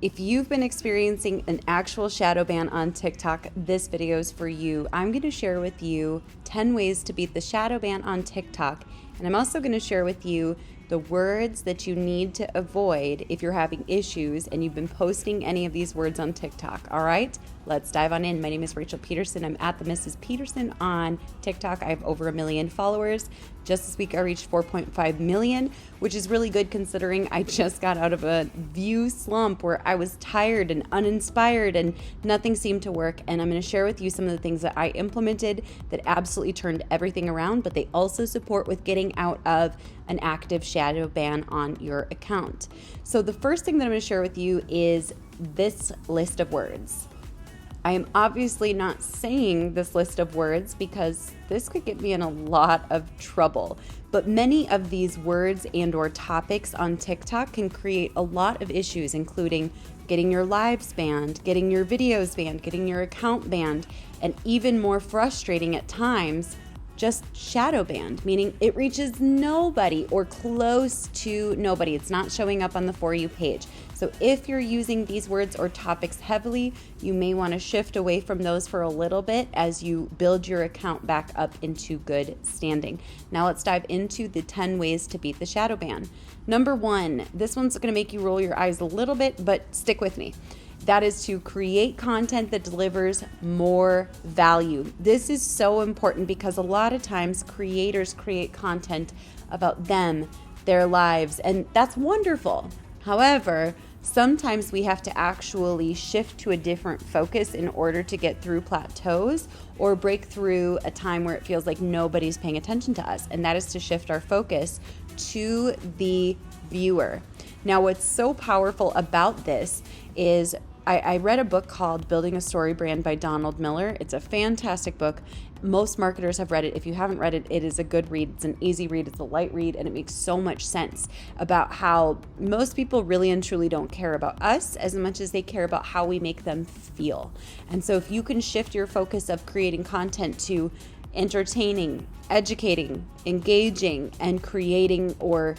If you've been experiencing an actual shadow ban on TikTok, this video is for you. I'm going to share with you 10 ways to beat the shadow ban on TikTok, and I'm also going to share with you the words that you need to avoid if you're having issues and you've been posting any of these words on TikTok. All right, let's dive on in. My name is Rachel Pedersen. I'm at the Mrs. Pedersen on TikTok. I have over 1 million followers. Just this week, I reached 4.5 million, which is really good considering I just got out of a view slump where I was tired and uninspired and nothing seemed to work. And I'm going to share with you some of the things that I implemented that absolutely turned everything around, but they also support with getting out of an active shadow ban on your account. So the first thing that I'm going to share with you is this list of words. I am obviously not saying this list of words because this could get me in a lot of trouble, but many of these words and or topics on TikTok can create a lot of issues, including getting your lives banned, getting your videos banned, getting your account banned, and even more frustrating at times, just shadow banned, meaning it reaches nobody or close to nobody. It's not showing up on the For You page. So if you're using these words or topics heavily, you may want to shift away from those for a little bit as you build your account back up into good standing. Now let's dive into the 10 ways to beat the shadow ban. Number 1, this one's going to make you roll your eyes a little bit, but stick with me. That is to create content that delivers more value. This is so important because a lot of times creators create content about them, their lives, and that's wonderful. However, sometimes we have to actually shift to a different focus in order to get through plateaus or break through a time where it feels like nobody's paying attention to us, and that is to shift our focus to the viewer. Now, what's so powerful about this is I read a book called Building a Story Brand by Donald Miller. It's a fantastic book. Most marketers have read it. If you haven't read it, it is a good read. It's an easy read. It's a light read, and it makes so much sense about how most people really and truly don't care about us as much as they care about how we make them feel. And so if you can shift your focus of creating content to entertaining, educating, engaging, and creating or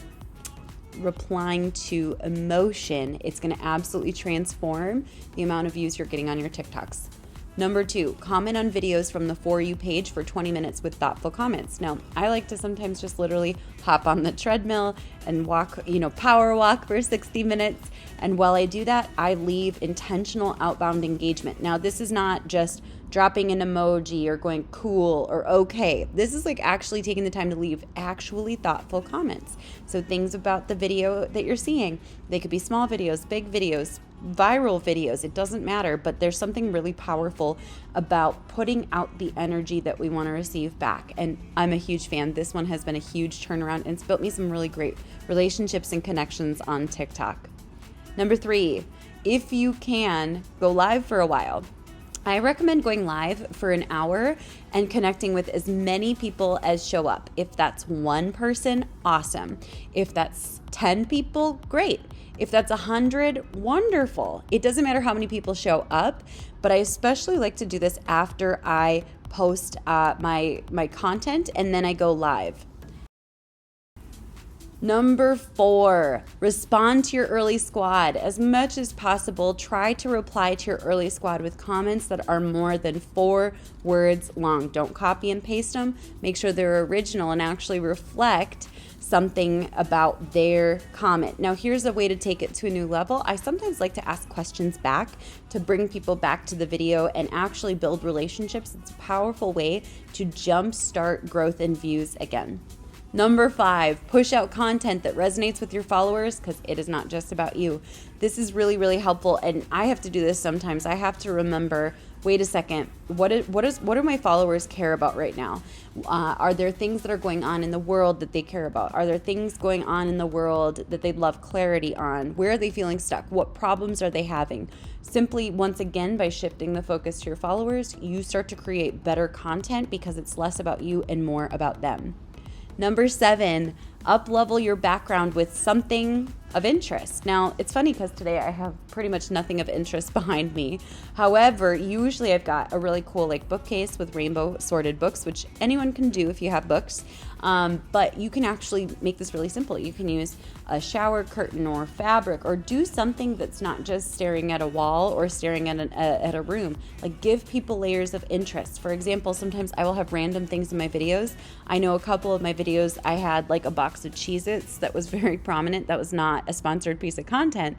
replying to emotion, it's going to absolutely transform the amount of views you're getting on your TikToks. Number 2, comment on videos from the For You page for 20 minutes with thoughtful comments. Now, I like to sometimes just literally hop on the treadmill and walk, power walk for 60 minutes. And while I do that, I leave intentional outbound engagement. Now, this is not just dropping an emoji or going cool or okay. This is like actually taking the time to leave actually thoughtful comments. So things about the video that you're seeing, they could be small videos, big videos, viral videos, it doesn't matter, but there's something really powerful about putting out the energy that we want to receive back. And I'm a huge fan. This one has been a huge turnaround and it's built me some really great relationships and connections on TikTok. Number 3, if you can, go live for a while. I recommend going live for an hour and connecting with as many people as show up. If that's 1 person, awesome. If that's 10 people, great. If that's 100, wonderful. It doesn't matter how many people show up, but I especially like to do this after I post my content and then I go live. Number 4, respond to your early squad. As much as possible, try to reply to your early squad with comments that are more than 4 words long. Don't copy and paste them. Make sure they're original and actually reflect something about their comment. Now, here's a way to take it to a new level. I sometimes like to ask questions back to bring people back to the video and actually build relationships. It's a powerful way to jumpstart growth and views again. Number 5, push out content that resonates with your followers because it is not just about you. This is really, really helpful, and I have to do this sometimes. I have to remember, wait a second, what do my followers care about right now? Are there things that are going on in the world that they care about? Are there things going on in the world that they'd love clarity on? Where are they feeling stuck? What problems are they having? Simply, once again, by shifting the focus to your followers, you start to create better content because it's less about you and more about them. Number 7, up-level your background with something of interest. Now, it's funny because today I have pretty much nothing of interest behind me. However, usually I've got a really cool bookcase with rainbow sorted books, which anyone can do if you have books. But you can actually make this really simple. You can use a shower curtain or fabric, or do something that's not just staring at a wall or staring at a room. Like, give people layers of interest. For example, sometimes I will have random things in my videos. I know a couple of my videos I had like a box of Cheez-Its that was very prominent. That was not a sponsored piece of content,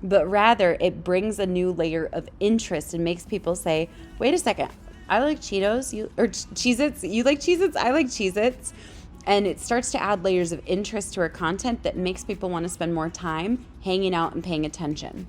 but rather it brings a new layer of interest and makes people say, wait a second, I like Cheetos, or Cheez-Its, you like Cheez-Its, I like Cheez-Its. And it starts to add layers of interest to our content that makes people want to spend more time hanging out and paying attention.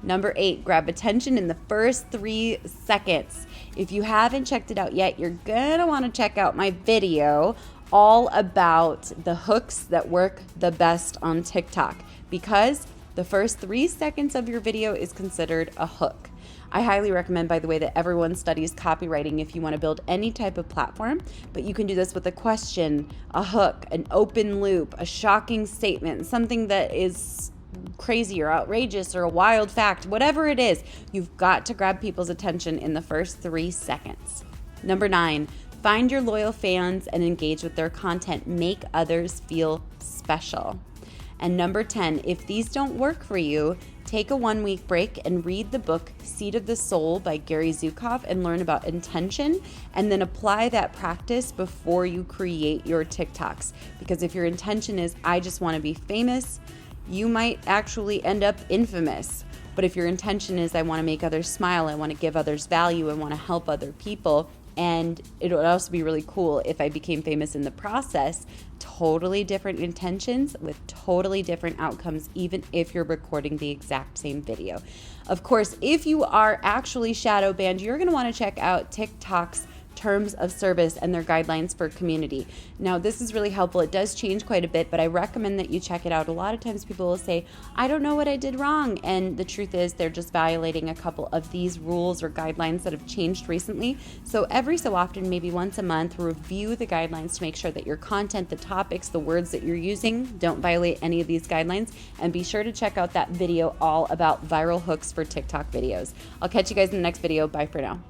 Number 8, grab attention in the first 3 seconds. If you haven't checked it out yet, you're gonna want to check out my video all about the hooks that work the best on TikTok, because the first 3 seconds of your video is considered a hook. I highly recommend, by the way, that everyone studies copywriting if you want to build any type of platform, but you can do this with a question, a hook, an open loop, a shocking statement, something that is crazy or outrageous or a wild fact, whatever it is. You've got to grab people's attention in the first 3 seconds. Number 9, find your loyal fans and engage with their content. Make others feel special. And number 10, if these don't work for you, take a 1-week break and read the book Seed of the Soul by Gary Zukav and learn about intention, and then apply that practice before you create your TikToks. Because if your intention is, I just want to be famous, you might actually end up infamous. But if your intention is, I want to make others smile, I want to give others value, I want to help other people, and it would also be really cool if I became famous in the process. Totally different intentions with totally different outcomes, even if you're recording the exact same video. Of course, if you are actually shadow banned, you're going to want to check out TikTok's terms of service and their guidelines for community. Now, this is really helpful. It does change quite a bit, but I recommend that you check it out. A lot of times people will say, I don't know what I did wrong. And the truth is they're just violating a couple of these rules or guidelines that have changed recently. So every so often, maybe once a month, review the guidelines to make sure that your content, the topics, the words that you're using don't violate any of these guidelines. And be sure to check out that video all about viral hooks for TikTok videos. I'll catch you guys in the next video. Bye for now.